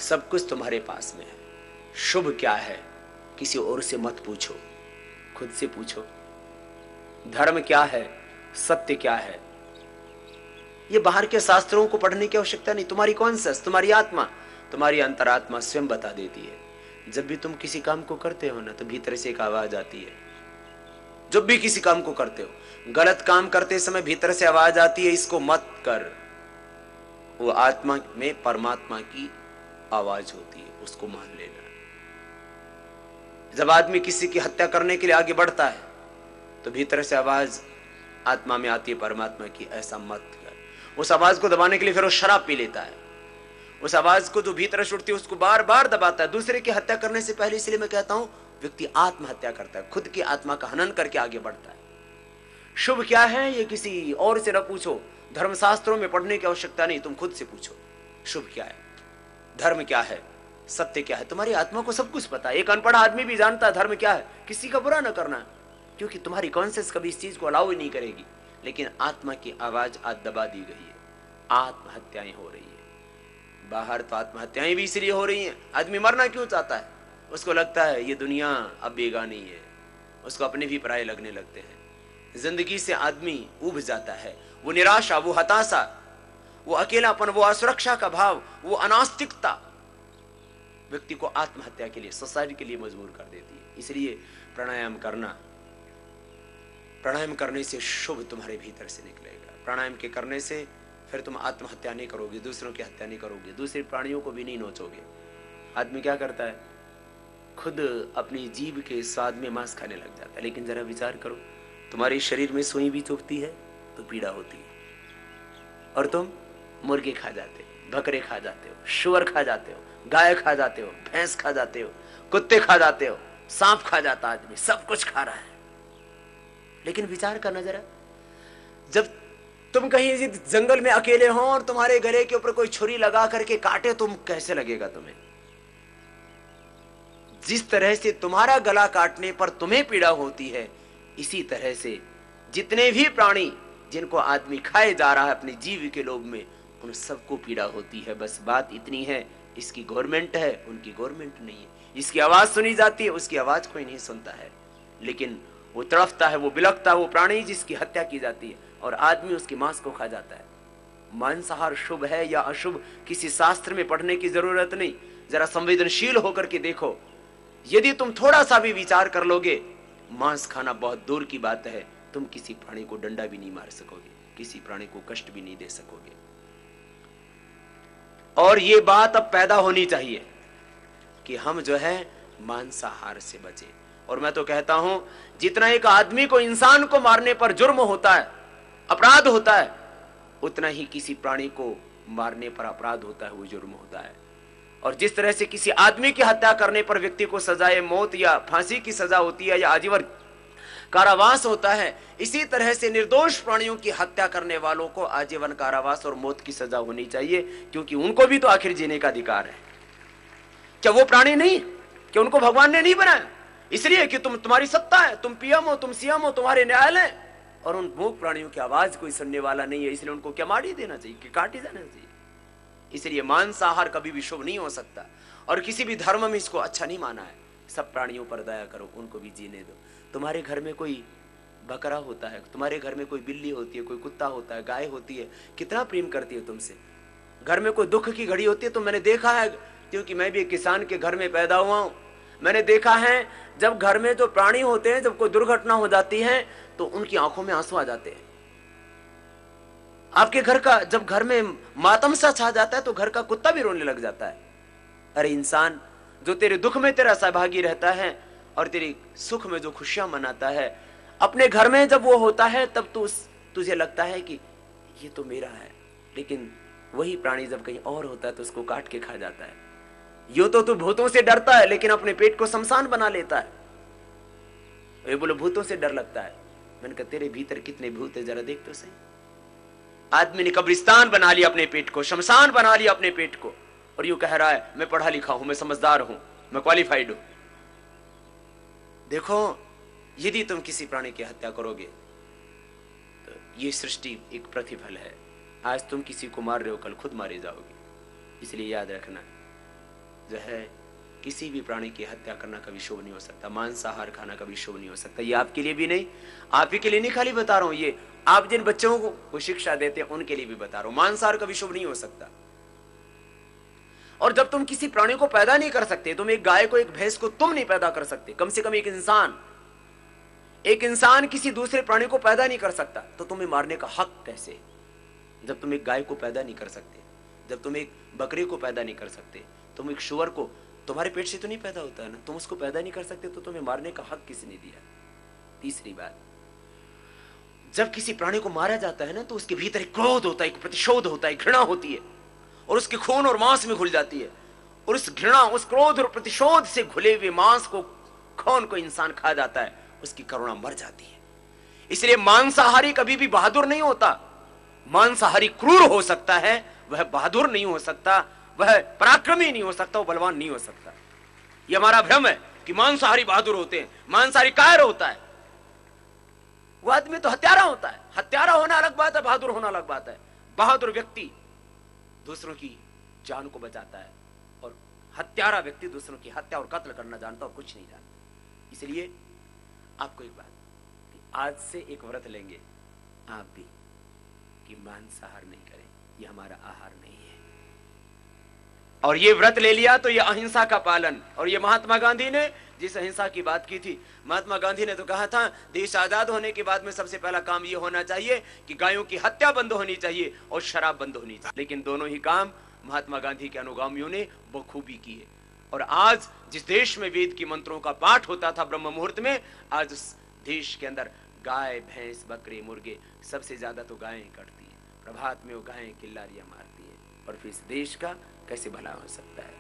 सब कुछ तुम्हारे पास में है। शुभ क्या है किसी और से मत पूछो, खुद से पूछो। धर्म क्या है, सत्य क्या है, ये बाहर के शास्त्रों को पढ़ने की आवश्यकता नहीं। तुम्हारी कॉन्शियस, तुम्हारी आत्मा, तुम्हारी अंतरात्मा स्वयं बता देती है। जब भी तुम किसी काम को करते हो ना, तो भीतर से एक आवाज आती है। जब भी किसी काम को करते हो, गलत काम करते समय भीतर से आवाज आती है, इसको मत कर। वो आत्मा में परमात्मा की आवाज होती है, उसको मान लेना। जब आदमी किसी की हत्या करने के लिए आगे बढ़ता है, तो भीतर से आवाज आत्मा में आती है परमात्मा की, ऐसा मत कर। उस आवाज को दबाने के लिए फिर वो शराब पी लेता है। उस आवाज को जो भीतर से उठती है, उसको बार बार दबाता है। दूसरे की हत्या करने से पहले, इसलिए मैं कहता हूं, व्यक्ति आत्महत्या करता है, खुद की आत्मा का हनन करके आगे बढ़ता है। शुभ क्या है ये किसी और से न पूछो, धर्मशास्त्रों में पढ़ने की आवश्यकता नहीं, तुम खुद से पूछो। शुभ क्या है, धर्म क्या है, सत्य क्या है। तुम्हारी आत्मा को सब कुछ पता है। एक अनपढ़ आदमी भी जानता है धर्म क्या है। किसी का बुरा न करना, क्योंकि तुम्हारी कॉन्शियस कभी इस चीज को अलाउ ही नहीं करेगी। लेकिन आत्मा की आवाज आज दबा दी गई है, आत्महत्याएं हो रही है। बाहर तो आत्महत्याएं भी इसलिए हो रही हैं, आदमी मरना क्यों चाहता है? उसको लगता है ये दुनिया अब बेगानी है, उसको अपने भी पराये लगने लगते हैं। जिंदगी से आदमी उब जाता है। वो निराशा, वो हताशा, वो अकेलापन, वो असुरक्षा का भाव, वो अनास्तिकता व्यक्ति को आत्महत्या के लिए, सुसाइड के लिए मजबूर कर देती है। इसलिए प्राणायाम करना, प्राणायाम करने से शुभ तुम्हारे भीतर से निकलेगा। प्राणायाम के करने से फिर तुम आत्महत्या नहीं करोगे, दूसरों की हत्या नहीं करोगे, दूसरे प्राणियों को भी नहीं नोचोगे। आदमी क्या करता है, खुद अपनी जीभ के स्वाद में मांस खाने लग जाता है। लेकिन जरा विचार करो, तुम्हारे शरीर में सुई भी चुभती है तो पीड़ा होती है, और तुम मुर्गे खा जाते हो, बकरे खा जाते हो, शुअर खा जाते हो, गाय खा जाते हो, भैंस खा जाते हो, कुत्ते खा जाते हो, सांप खा जाता, आदमी सब कुछ खा रहा है। लेकिन विचार करना जरा, जब तुम कहीं जंगल में अकेले हो और तुम्हारे गले के ऊपर कोई छुरी लगा करके काटे, तुम कैसे लगेगा तुम्हें? जिस तरह से तुम्हारा गला काटने पर तुम्हें पीड़ा होती है, इसी तरह से जितने भी प्राणी जिनको आदमी खाए जा रहा है अपने जीव के लोभ में, उन सबको पीड़ा होती है। बस बात इतनी है, इसकी गवर्नमेंट है, उनकी गवर्नमेंट नहीं है। इसकी आवाज सुनी जाती है, उसकी आवाज कोई नहीं सुनता है। लेकिन वो तड़फता है, वो बिलखता है, वो प्राणी जिसकी हत्या की जाती है, और आदमी उसके मांस को खा जाता है। मांसाहार शुभ है या अशुभ, किसी शास्त्र में पढ़ने की जरूरत नहीं। जरा संवेदनशील होकर के देखो, यदि तुम थोड़ा सा भी विचार कर लोगे, मांस खाना बहुत दूर की बात है, तुम किसी प्राणी को डंडा भी नहीं मार सकोगे, किसी प्राणी को कष्ट भी नहीं दे सकोगे। और ये बात अब पैदा होनी चाहिए कि हम जो है मांसाहार से बचे। और मैं तो कहता हूं, जितना एक आदमी को, इंसान को मारने पर जुर्म होता है, अपराध होता है, उतना ही किसी प्राणी को मारने पर अपराध होता है, वो जुर्म होता है। और जिस तरह से किसी आदमी की हत्या करने पर व्यक्ति को सजाए मौत या फांसी की सजा होती है या आजीवन कारावास होता है, इसी तरह से निर्दोष प्राणियों की हत्या करने वालों को आजीवन कारावास और मौत की सजा होनी चाहिए, क्योंकि उनको भी तो आखिर जीने का अधिकार है। क्या वो प्राणी नहीं? क्या उनको भगवान ने नहीं बनाया इसलिए कि तुम्हारी सत्ता है, तुम पीएम हो, तुम सीएम हो, तुम्हारे न्यायालय, और उन मूक प्राणियों की आवाज कोई सुनने वाला नहीं है, इसलिए उनको क्या मार ही देना चाहिए कि काट ही देना चाहिए। इसलिए मांसाहार कभी भी शुभ नहीं हो सकता, और किसी भी धर्म में इसको अच्छा नहीं माना है। सब प्राणियों पर दया करो, उनको भी जीने दो। तुम्हारे घर में कोई बकरा होता है, तुम्हारे घर में कोई बिल्ली होती है, कोई कुत्ता होता है, गाय होती है, कितना प्रेम करती है तुमसे। घर में कोई दुख की घड़ी होती है तो मैंने देखा है, क्योंकि मैं भी एक किसान के घर में पैदा हुआ हूं, मैंने देखा है जब घर में जो प्राणी होते हैं, जब कोई दुर्घटना हो जाती है तो उनकी आंखों में आंसू आ जाते हैं। आपके घर का जब घर में मातम सा छा जाता है तो घर का कुत्ता भी रोने लग जाता है। अरे इंसान, जो तेरे दुख में तेरा सहभागी रहता है और तेरी सुख में जो खुशियां मनाता है, अपने घर में जब वो होता है तब तुझे लगता है कि ये तो मेरा है। लेकिन वही प्राणी जब कहीं और होता है तो उसको काट के खा जाता है। यूं तो तू भूतों से डरता है, लेकिन अपने पेट को शमशान बना लेता है। ये बोलो भूतों से डर लगता है, मैंने कहा तेरे भीतर कितने भूत है जरा देख तो सही। आदमी ने कब्रिस्तान बना लिया अपने पेट को, शमशान बना लिया अपने पेट को, और यूं कह रहा है मैं पढ़ा लिखा हूं, मैं समझदार हूं, मैं क्वालिफाइड हूं। देखो, यदि तुम किसी प्राणी की हत्या करोगे तो ये सृष्टि एक प्रतिफल है। आज तुम किसी को मार रहे हो, कल खुद मारे जाओगे। इसलिए याद रखना, जो है किसी भी प्राणी की हत्या करना कभी शुभ नहीं हो सकता, मांसाहार खाना कभी शुभ नहीं हो सकता। ये आपके लिए भी नहीं, आप ही के लिए नहीं खाली बता रहा हूं, ये आप जिन बच्चों को शिक्षा देते हैं उनके लिए भी बता रहा हूं, मांसाहार कभी शुभ नहीं हो सकता। और जब तुम किसी प्राणी को पैदा नहीं कर सकते, तुम एक गाय को एक भैंस को तुम नहीं पैदा कर सकते, कम से कम एक इंसान किसी दूसरे प्राणी को पैदा नहीं कर सकता, तो तुम्हें मारने का हक कैसे? जब तुम एक गाय को पैदा नहीं कर सकते, जब तुम एक बकरी को पैदा नहीं कर सकते, तुम एक शुअर को, तुम्हारे पेट से तो नहीं पैदा होता है ना, तुम उसको पैदा नहीं कर सकते, तो तुम्हें मारने का हक किसने दिया? तीसरी बात, जब किसी प्राणी को मारा जाता है ना, तो उसके भीतर एक क्रोध होता है, एक प्रतिशोध होता है, घृणा होती है, और उसके खून और मांस में घुल जाती है, और उस घृणा, उस क्रोध और प्रतिशोध से घुले हुए मांस को, खून को इंसान खा जाता है, उसकी करुणा मर जाती है। इसलिए मांसाहारी कभी भी बहादुर नहीं होता। मांसाहारी क्रूर हो सकता है, वह बहादुर नहीं हो सकता, वह पराक्रमी नहीं हो सकता, वो बलवान नहीं हो सकता। यह हमारा भ्रम है कि मांसाहारी बहादुर होते हैं, मांसाहारी कायर होता है, वो आदमी तो हत्यारा होता है। हत्यारा होना अलग बात है, बहादुर होना अलग बात है। बहादुर व्यक्ति दूसरों की जान को बचाता है, और हत्यारा व्यक्ति दूसरों की हत्या और कत्ल करना जानता और कुछ नहीं जानता। इसलिए आपको एक बात, कि आज से एक व्रत लेंगे आप भी, कि मांसाहार नहीं करें, यह हमारा आहार नहीं है। और ये व्रत ले लिया तो ये अहिंसा का पालन। और ये महात्मा गांधी ने जिस अहिंसा की बात की थी, महात्मा गांधी ने तो कहा था देश आजाद होने के बाद में सबसे पहला काम ये होना चाहिए कि गायों की हत्या बंद होनी चाहिए और शराब बंद होनी चाहिए। लेकिन दोनों ही काम महात्मा गांधी के अनुगामियों ने बखूबी किए। और आज जिस देश में वेद की मंत्रों का पाठ होता था ब्रह्म मुहूर्त में, आज उस देश के अंदर गाय, भैंस, बकरे, मुर्गे, सबसे ज्यादा तो गायें कटती हैं। प्रभात में वो गायें किल्लारियां मारती हैं, और फिर इस देश का कैसे भला हो सकता है?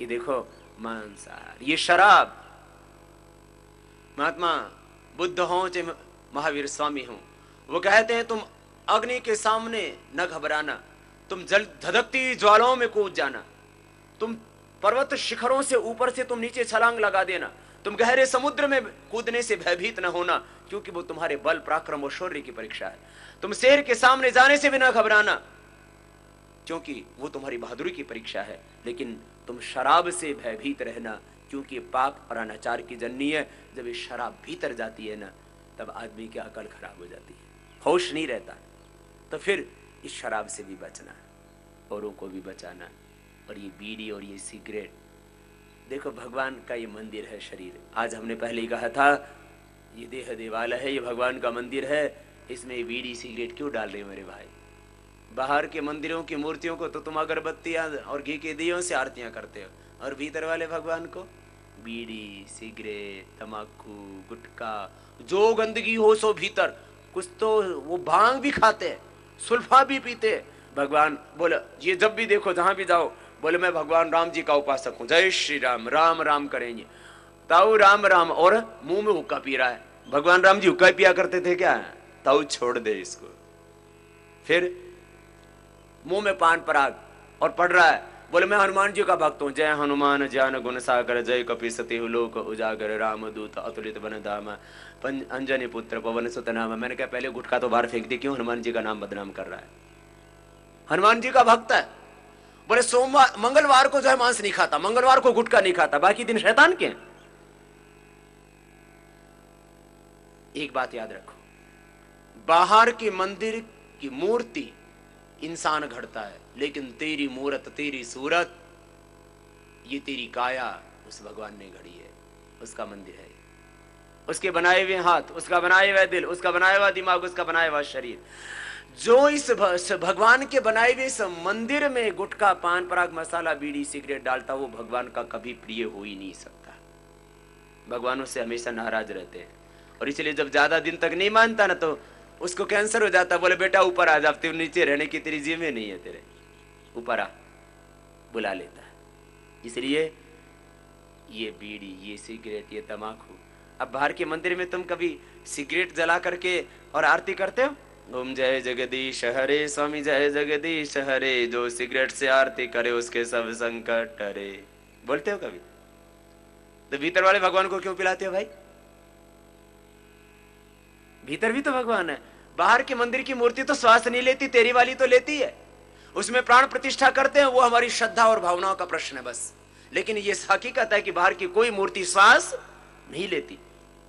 ये देखो, मांसाहार, ये शराब। महात्मा बुद्ध हो चाहे महावीर स्वामी हो, वो कहते हैं तुम अग्नि के सामने न घबराना, तुम जल धधकती ज्वालाओं में कूद जाना, तुम पर्वत शिखरों से ऊपर से तुम नीचे छलांग लगा देना, तुम गहरे समुद्र में कूदने से भयभीत न होना, क्योंकि वो तुम्हारे बल, पराक्रम और शौर्य की परीक्षा है। तुम शेर के सामने जाने से भी न घबराना, क्योंकि वो तुम्हारी बहादुरी की परीक्षा है। लेकिन तुम शराब से भयभीत रहना, क्योंकि पाप और अनाचार की जननी है। जब ये शराब भीतर जाती है ना, तब आदमी की अकल खराब हो जाती है, होश नहीं रहता। तो फिर इस शराब से भी बचना, औरों को भी बचाना। और ये बीड़ी और ये सिगरेट, देखो भगवान का ये मंदिर है शरीर। आज हमने पहले ही कहा था ये देह देवालय है, ये भगवान का मंदिर है, इसमें ये बीड़ी सिगरेट क्यों डाल रहे हो मेरे भाई? बाहर के मंदिरों की मूर्तियों को तो तुम अगरबत्तियां और घी के दियों से आरतियां करते हो, और भीतर वाले भगवान को बीड़ी, सिगरेट, तम्बाकू, गुटखा, जो गंदगी हो सो भीतर। कुछ तो वो भांग भी खाते, सुल्फा भी पीते। भगवान बोले, ये जब भी देखो जहां भी जाओ, बोले मैं भगवान राम जी का उपासक हूं, जय श्री राम, राम राम करेंगे। ताऊ राम राम, और मुंह में हुक्का पी रहा है। भगवान राम जी हुक्का पिया करते थे क्या? ताऊ छोड़ दे इसको। फिर मुंह में पान पराग और पढ़ रहा है, बोले मैं हनुमान जी का भक्त हूं, जय हनुमान ज्ञान गुण सागर, जय कपीसति लोक उजागर, राम दूत अतुलित बन धामा, अंजनी पुत्र पवन सुत नामा। मैंने कहा पहले गुटखा तो बाहर फेंक दी, क्यों हनुमान जी का नाम बदनाम कर रहा है? हनुमान जी का भक्त है। बोले सोमवार मंगलवार को जो है मांस नहीं खाता, मंगलवार को गुटखा नहीं खाता, बाकी दिन शैतान के। एक बात याद रखो, बाहर के मंदिर की मूर्ति इंसान घड़ता है, लेकिन तेरी मूरत, तेरी सूरत, ये तेरी काया उस भगवान ने घड़ी है, उसका मंदिर है। उसके बनाए हुए हाथ, उसका बनाए हुआ दिल, उसका बनाया हुआ दिमाग, उसका बनाया हुआ शरीर। जो इस भगवान के बनाए हुए इस मंदिर में गुटखा, पान पराग, मसाला, बीड़ी, सिगरेट डालता, वो भगवान का कभी प्रिय हो ही नहीं सकता। भगवान उससे हमेशा नाराज रहते हैं। और इसलिए जब ज्यादा दिन तक नहीं मानता ना, तो उसको कैंसर हो जाता। बोले बेटा ऊपर आ जा, तेरे नीचे रहने की तेरी जिम्मे नहीं है, तेरे ऊपर आ, बुला लेता है। इसलिए ये बीड़ी, ये सिगरेट, ये तम्बाकू। अब बाहर के मंदिर में तुम कभी सिगरेट जला करके और आरती करते हो? ओम जय जगदीश हरे, स्वामी जय जगदीश हरे, जो सिगरेट से आरती करे उसके सब संकट टरे, बोलते हो कभी? तो भीतर वाले भगवान को क्यों पिलाते हो भाई? भीतर भी तो भगवान है। बाहर के मंदिर की मूर्ति तो श्वास नहीं लेती, तेरी वाली तो लेती है। उसमें प्राण प्रतिष्ठा करते हैं, वो हमारी श्रद्धा और भावनाओं का प्रश्न है बस। लेकिन ये हकीकत है कि बाहर की कोई मूर्ति श्वास नहीं लेती,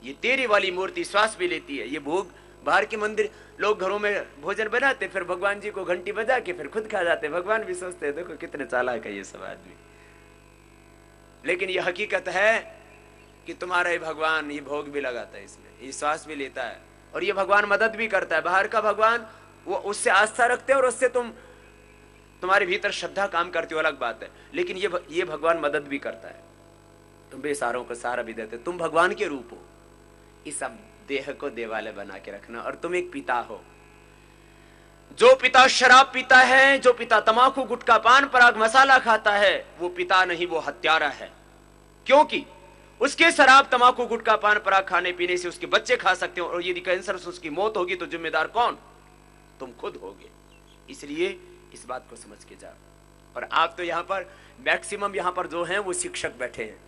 ये तेरी वाली मूर्ति श्वास भी लेती है। ये भोग बाहर के मंदिर, लोग घरों में भोजन बनाते, फिर भगवान जी को घंटी बजा के फिर खुद खा जाते। भगवान भी सोचते हैं देखो कितने चालाक है ये सब आदमी। लेकिन ये हकीकत है कि तुम्हारा ये भगवान ये भोग भी लगाता है, इसमें ये श्वास भी लेता है, और ये भगवान मदद भी करता है। बाहर का भगवान वो उससे आस्था रखते हो और उससे तुम्हारे भीतर श्रद्धा काम करती हो, अलग बात है। लेकिन ये भगवान मदद भी करता है, तुम बेसहारों को सहारा भी देते। तुम भगवान के रूप हो। इस सब देह को देवालय बना के रखना। और तुम एक पिता हो। जो पिता शराब पीता है, जो पिता तमाकू गुटखा पान पराग मसाला खाता है, वो पिता नहीं, वो हत्यारा है। क्योंकि उसके शराब तमाकू गुटखा पान पराग खाने पीने से उसके बच्चे खा सकते हो, और यदि कैंसर से उसकी मौत होगी तो जिम्मेदार कौन? तुम खुद होगे। इसलिए इस बात को समझ के जाओ। और आप तो यहां पर मैक्सिमम यहां पर जो हैं वो शिक्षक बैठे हैं।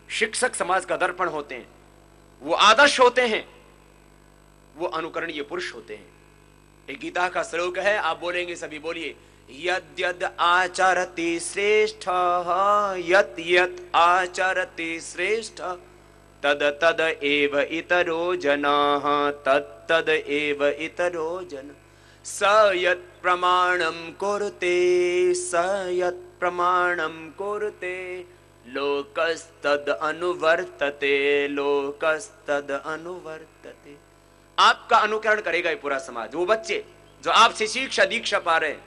शिक्षक समाज का दर्पण होते हैं, वो आदर्श होते हैं, वो अनुकरणीय पुरुष होते हैं। एक गीता का श्लोक है, आप बोलेंगे, सभी बोलिए। यद्यद् आचरति श्रेष्ठ यत् यत् आचरति श्रेष्ठ तद तद एव इतरो जनाः तत् तद एव इतरो जन स यत् प्रमाणं कुरुते स यत् प्रमाणं कुरुते लोकस्तद अनुवर्तते लोकस्तद अनुवर्तते। आपका अनुकरण करेगा ये पूरा समाज। वो बच्चे जो आपसे शिक्षा दीक्षा पा रहे हैं,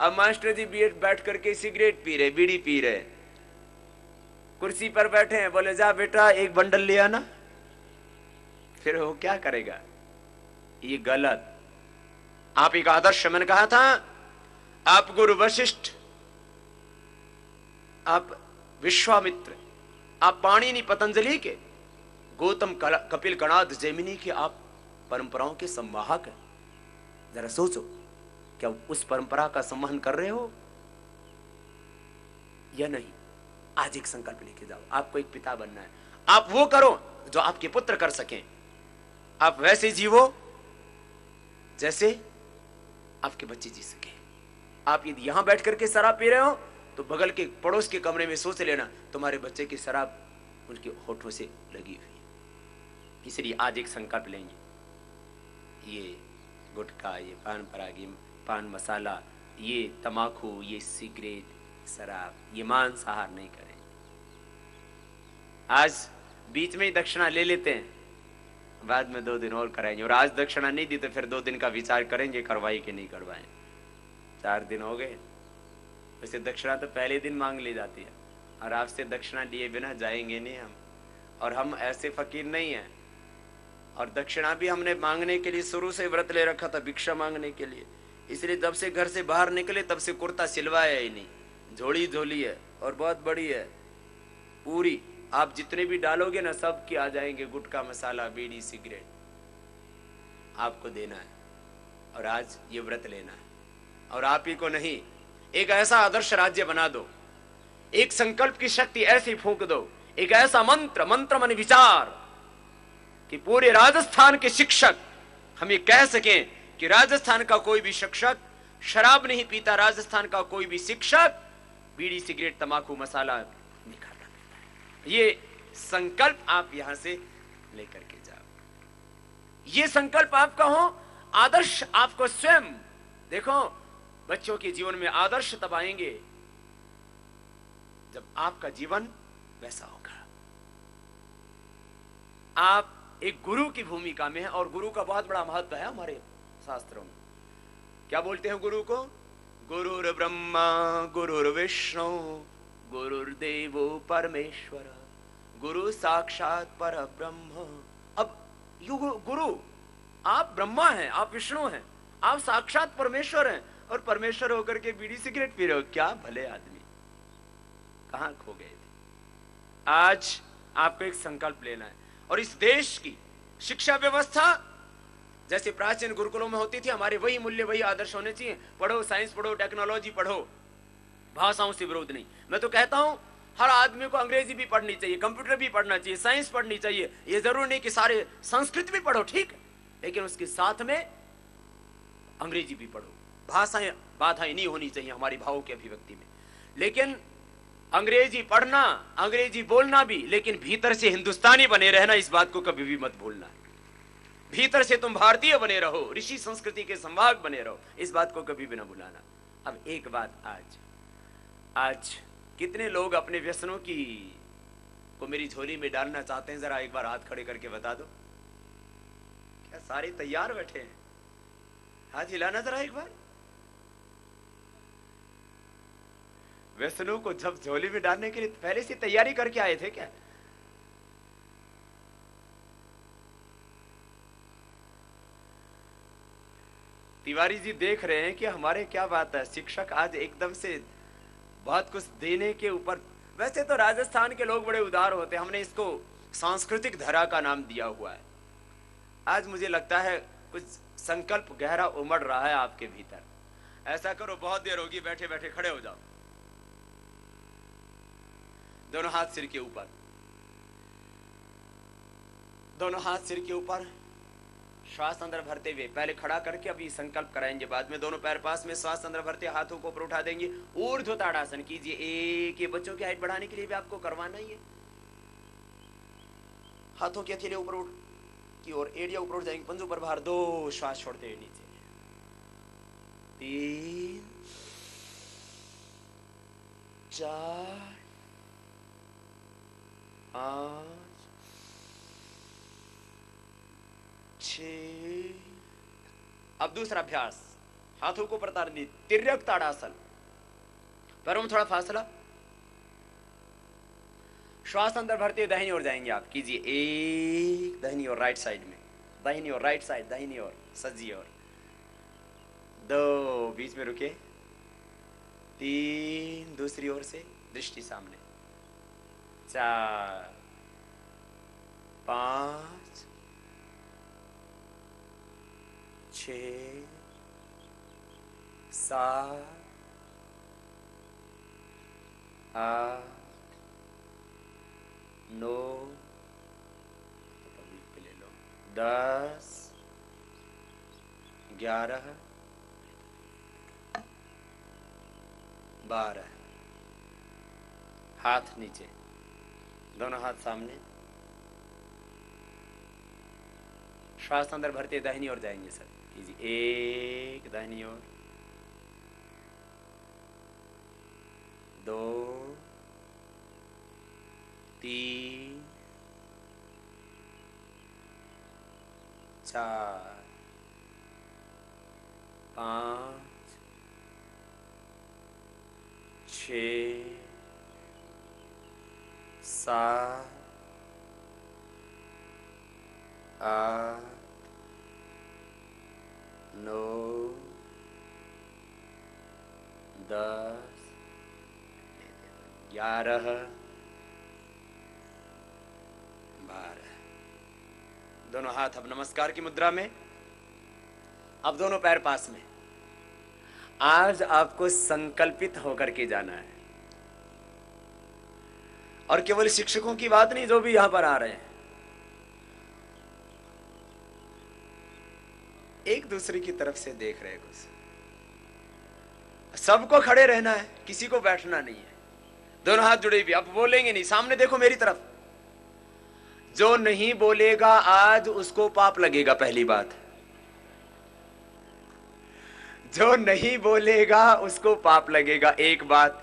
अब मास्टर जी बैठ करके सिगरेट पी रहे, बीड़ी पी रहे, कुर्सी पर बैठे हैं, बोले जा बेटा एक बंडल ले आना, फिर वो क्या करेगा? ये गलत। आप एक आदर्श, मैंने कहा था, आप गुरु वशिष्ठ, आप विश्वामित्र, आप पाणिनि पतंजलि के, गौतम कपिल कणाद जैमिनी के आप परंपराओं के संवाहक हैं। जरा सोचो, क्या उस परंपरा का संवहन कर रहे हो या नहीं? आज एक संकल्प लेके जाओ, आपको एक पिता बनना है। आप वो करो जो आपके पुत्र कर सकें। आप वैसे जीवो जैसे आपके बच्चे जी सके। आप यदि यहां बैठ करके शराब पी रहे हो तो बगल के पड़ोस के कमरे में सोच लेना तुम्हारे बच्चे की शराब उनके होठों से लगी हुई है। इसलिए आज एक संकल्प लेंगे, ये गुटखा, ये पान परागी, पान मसाला, ये तमाकू, ये सिगरेट, शराब, ये मांसाहार नहीं करेंगे। आज बीच में ही दक्षिणा ले लेते हैं, बाद में 2 दिन और कराएंगे, और आज दक्षिणा नहीं दी तो फिर 2 दिन का विचार करेंगे करवाई कि नहीं करवाएं। 4 दिन हो गए। वैसे दक्षिणा तो पहले दिन मांग ली जाती है, और आपसे दक्षिणा लिए बिना जाएंगे नहीं हम। और हम ऐसे फकीर नहीं हैं। और दक्षिणा भी हमने मांगने के लिए शुरू से व्रत ले रखा था, भिक्षा मांगने के लिए। इसलिए जब से घर से बाहर निकले तब से कुर्ता सिलवाया ही नहीं। झोली झोली है और बहुत बड़ी है पूरी। आप जितने भी डालोगे ना सब की आ जाएंगे, गुटखा मसाला बीड़ी सिगरेट आपको देना है। और आज ये व्रत लेना है। और आप ही को नहीं, एक ऐसा आदर्श राज्य बना दो, एक संकल्प की शक्ति ऐसी फूंक दो, एक ऐसा मंत्र, मंत्र मन विचार, कि पूरे राजस्थान के शिक्षक हम ये कह सकें कि राजस्थान का कोई भी शिक्षक शराब नहीं पीता, राजस्थान का कोई भी शिक्षक बीड़ी सिगरेट तंबाकू मसाला नहीं खाता। ये संकल्प आप यहां से लेकर के जाओ। ये संकल्प आपका हो, आदर्श आपको स्वयं। देखो, बच्चों के जीवन में आदर्श तब आएंगे जब आपका जीवन वैसा होगा। आप एक गुरु की भूमिका में है, और गुरु का बहुत बड़ा महत्व है हमारे शास्त्रों में। क्या बोलते हैं गुरु को? गुरुर ब्रह्मा गुरुर्विष्णु गुरुर्देवो परमेश्वर गुरु साक्षात पर ब्रह्म। अब गुरु, आप ब्रह्मा हैं, आप विष्णु हैं, आप साक्षात परमेश्वर हैं, और परमेश्वर होकर के बीड़ी सिगरेट पी रहे हो। क्या भले आदमी, कहां खो गए थे? आज आपको एक संकल्प लेना है। और इस देश की शिक्षा व्यवस्था जैसे प्राचीन गुरुकुलों में होती थी, हमारे वही मूल्य वही आदर्श होने चाहिए। पढ़ो, साइंस पढ़ो, टेक्नोलॉजी पढ़ो, भाषाओं से विरोध नहीं। मैं तो कहता हूं हर आदमी को अंग्रेजी भी पढ़नी चाहिए, कंप्यूटर भी पढ़ना चाहिए, साइंस पढ़नी चाहिए। ये जरूरी नहीं कि सारे संस्कृत भी पढ़ो, ठीक है, लेकिन उसके साथ में अंग्रेजी भी पढ़ो, भाषाएं बाधाएं नहीं होनी चाहिए हमारी भावों की अभिव्यक्ति में। लेकिन अंग्रेजी पढ़ना, अंग्रेजी बोलना भी, लेकिन भीतर से हिंदुस्तानी बने रहना, इस बात को कभी भी मत भूलना। भीतर से तुम भारतीय बने रहो, ऋषि संस्कृति के संवाहक बने रहो, इस बात को कभी भी न भुलाना। अब एक बात, आज कितने लोग अपने व्यसनों को मेरी झोली में डालना चाहते हैं? जरा एक बार हाथ खड़े करके बता दो। क्या सारे तैयार बैठे हैं? हाथ हिलाना जरा एक बार। व्यसनों को जब झोली में डालने के लिए पहले से तैयारी करके आए थे क्या? तिवारी जी देख रहे हैं कि हमारे क्या बात है, शिक्षक आज एकदम से बहुत कुछ देने के ऊपर। वैसे तो राजस्थान के लोग बड़े उदार होते हैं, हमने इसको सांस्कृतिक धरा का नाम दिया हुआ है। आज मुझे लगता है कुछ संकल्प गहरा उमड़ रहा है आपके भीतर। ऐसा करो, बहुत देर होगी, बैठे बैठे खड़े हो जाओ, दोनों हाथ सिर के ऊपर, दोनों हाथ सिर के ऊपर, श्वास अंदर भरते हुए पहले खड़ा करके अभी संकल्प कराएंगे, बाद में दोनों पैर पास में, श्वास अंदर भरते हाथों को ऊपर उठा देंगे, ऊर्ध्व ताड़ासन कीजिए। एक, ये बच्चों की हाइट बढ़ाने के लिए भी आपको करवाना ही है। हाथों के हथेली ऊपर उठ की ओर, एड़िया ऊपर उठ जाएंगे, पंजों पर भार, दो, श्वास छोड़ते हुए नीचे, 3, 4, 5, 6। अब दूसरा अभ्यास, हाथों को प्रतार दी, तिर्यक ताड़ासन, पैरों में थोड़ा फासला, श्वास अंदर भरते दाहिनी ओर जाएंगे आप, कीजिए 1, दाहिनी ओर राइट साइड में, दाहिनी ओर राइट साइड, दाहिनी ओर सज्जी ओर, 2, बीच में रुके, 3, दूसरी ओर से दृष्टि सामने, 4, 5, 6, 7, 8, 9, 10, 11, 12। हाथ नीचे, दोनों हाथ सामने, श्वास अंदर भरते दाहिनी ओर जाएंगे सर, कीजिए 1, दाहिनी ओर, 2, 3, 4, 5, 6, 7, 8, 9, 10, 11, 12। दोनों हाथ अब नमस्कार की मुद्रा में, अब दोनों पैर पास में। आज आपको संकल्पित होकर के जाना है, और केवल शिक्षकों की बात नहीं, जो भी यहां पर आ रहे हैं, एक दूसरे की तरफ से देख रहे कुछ। सबको खड़े रहना है, किसी को बैठना नहीं है, दोनों हाथ जुड़े हुए। अब बोलेंगे नहीं, सामने देखो मेरी तरफ। जो नहीं बोलेगा आज उसको पाप लगेगा, पहली बात। जो नहीं बोलेगा उसको पाप लगेगा, एक बात।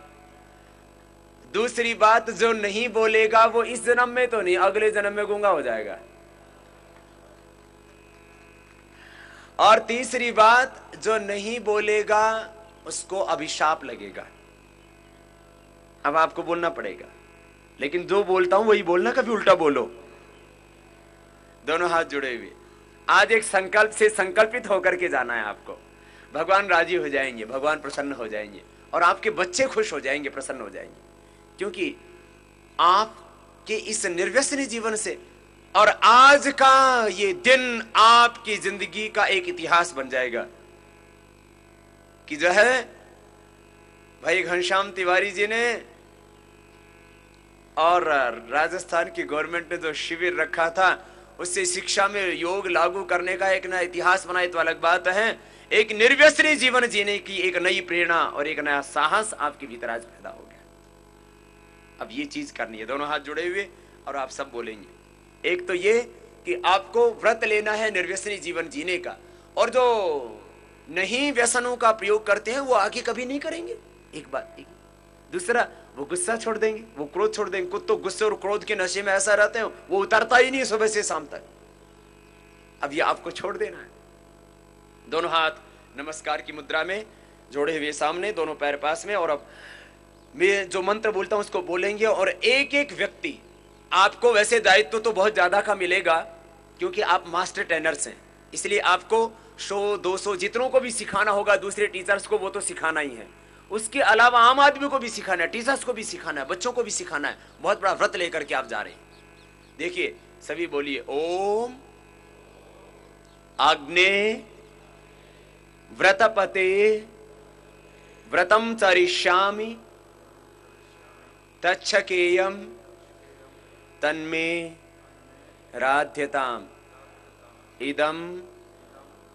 दूसरी बात, जो नहीं बोलेगा वो इस जन्म में तो नहीं, अगले जन्म में गूंगा हो जाएगा। और तीसरी बात, जो नहीं बोलेगा उसको अभिशाप लगेगा। अब आपको बोलना पड़ेगा, लेकिन जो बोलता हूं वही बोलना, कभी उल्टा बोलो। दोनों हाथ जुड़े हुए, आज एक संकल्प से संकल्पित होकर के जाना है आपको। भगवान राजी हो जाएंगे, भगवान प्रसन्न हो जाएंगे, और आपके बच्चे खुश हो जाएंगे, प्रसन्न हो जाएंगे, क्योंकि आपके इस निर्व्यसनी जीवन से और आज का ये दिन आपकी जिंदगी का एक इतिहास बन जाएगा कि जो है भाई घनश्याम तिवारी जी ने और राजस्थान की गवर्नमेंट ने जो शिविर रखा था, उससे शिक्षा में योग लागू करने का एक ना इतिहास बनाए तो अलग बात है। एक निर्व्यसनी जीवन जीने की एक नई प्रेरणा और एक नया साहस आपके भीतर आज पैदा हो गया। अब ये चीज करनी है, दोनों हाथ जुड़े हुए और आप सब बोलेंगे। एक तो ये कि आपको व्रत लेना है निर्व्यसनी जीवन जीने का, और जो नहीं व्यसनों का प्रयोग करते हैं वो आगे कभी नहीं करेंगे, एक बात। दूसरा, वो गुस्सा छोड़ देंगे, वो क्रोध छोड़ देंगे। कुछ तो गुस्से और क्रोध के नशे में ऐसा रहते हैं वो उतरता ही नहीं सुबह से शाम तक। अब ये आपको छोड़ देना है। दोनों हाथ नमस्कार की मुद्रा में जोड़े हुए सामने, दोनों पैर पास में, और अब मैं जो मंत्र बोलता हूं उसको बोलेंगे। और एक एक व्यक्ति, आपको वैसे दायित्व तो बहुत ज्यादा का मिलेगा क्योंकि आप मास्टर ट्रेनर्स हैं, इसलिए आपको 100-200 जितनों को भी सिखाना होगा, दूसरे टीचर्स को वो तो सिखाना ही है, उसके अलावा आम आदमी को भी सिखाना है, टीचर्स को भी सिखाना है, बच्चों को भी सिखाना है। बहुत बड़ा व्रत लेकर के आप जा रहे हैं। देखिए सभी बोलिए, ओम अग्ने व्रतपते व्रतम चरिष्यामि तच्छकेयम तन्मे राध्यताम इदम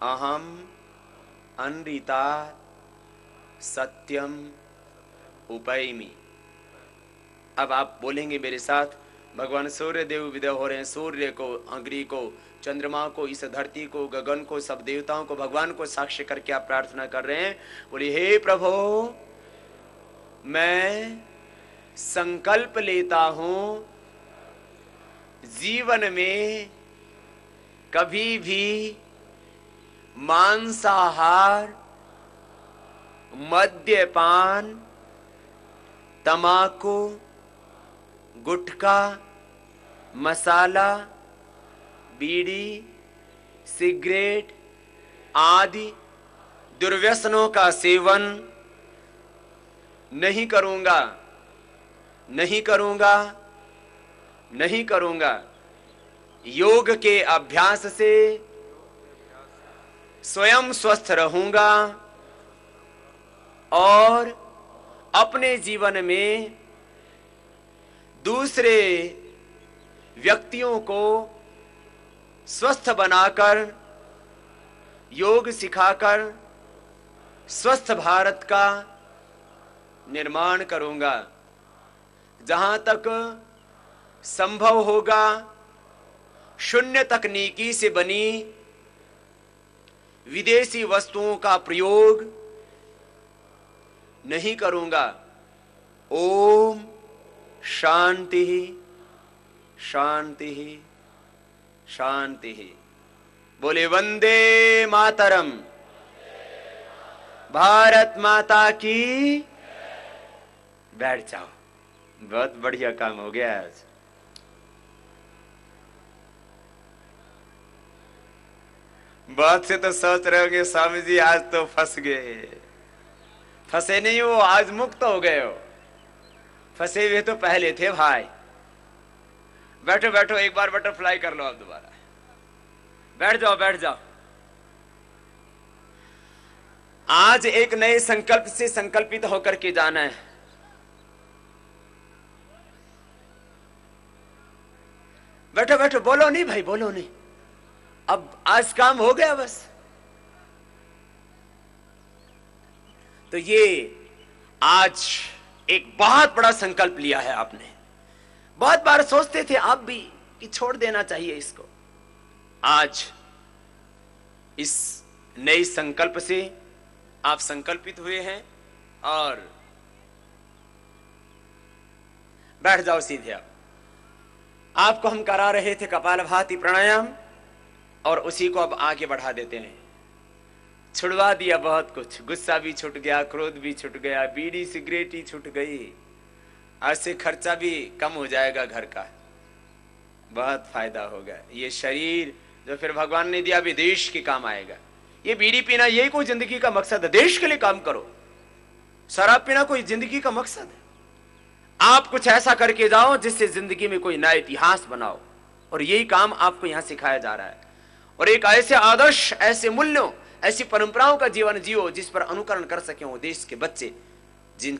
अहम अनृता सत्यम उपैमि। अब आप बोलेंगे मेरे साथ, भगवान सूर्य देव विदय हो रहे हैं। सूर्य को, अग्नि को, चंद्रमा को, इस धरती को, गगन को, सब देवताओं को, भगवान को साक्ष्य करके आप प्रार्थना कर रहे हैं। बोलिए, हे प्रभु, मैं संकल्प लेता हूं जीवन में कभी भी मांसाहार, मद्यपान, तमाकू, गुटखा, मसाला, बीड़ी, सिगरेट आदि दुर्व्यसनों का सेवन नहीं करूंगा, नहीं करूंगा, नहीं करूंगा। योग के अभ्यास से स्वयं स्वस्थ रहूंगा और अपने जीवन में दूसरे व्यक्तियों को स्वस्थ बनाकर, योग सिखाकर स्वस्थ भारत का निर्माण करूंगा। जहां तक संभव होगा शून्य तकनीकी से बनी विदेशी वस्तुओं का प्रयोग नहीं करूंगा। ओम शांति शांति शांति। बोले वंदे मातरम, भारत माता की। बैठ जाओ, बहुत बढ़िया काम हो गया आज। बहुत से तो सोच रहे होंगे स्वामी जी आज तो फंस गए। फंसे नहीं हो, आज मुक्त हो गए हो। फंसे हुए तो पहले थे भाई। बैठो बैठो, एक बार बटरफ्लाई कर लो आप दोबारा। बैठ जाओ, बैठ जाओ। आज एक नए संकल्प से संकल्पित होकर के जाना है। बैठो बैठो, बोलो नहीं भाई, बोलो नहीं। अब आज काम हो गया बस। तो ये आज एक बहुत बड़ा संकल्प लिया है आपने। बहुत बार सोचते थे आप भी कि छोड़ देना चाहिए इसको। आज इस नए संकल्प से आप संकल्पित हुए हैं और बैठ जाओ सीधे। आप आपको हम करा रहे थे कपालभाति प्राणायाम और उसी को अब आगे बढ़ा देते हैं। छुड़वा दिया बहुत कुछ, गुस्सा भी छूट गया, क्रोध भी छूट गया, बीड़ी सिगरेट ही छूट गई। आज से खर्चा भी कम हो जाएगा घर का, बहुत फायदा होगा। ये शरीर जो फिर भगवान ने दिया भी देश के काम आएगा। ये बीड़ी पीना यही कोई जिंदगी का मकसद है? देश के लिए काम करो। शराब पीना कोई जिंदगी का मकसद है? आप कुछ ऐसा करके जाओ जिससे जिंदगी में कोई नया इतिहास बनाओ, और यही काम आपको यहां सिखाया जा रहा है। और एक ऐसे आदर्श, ऐसे मूल्यों, ऐसी परंपराओं का जीवन जियो जिस पर अनुकरण कर सके वो देश के बच्चे, जिन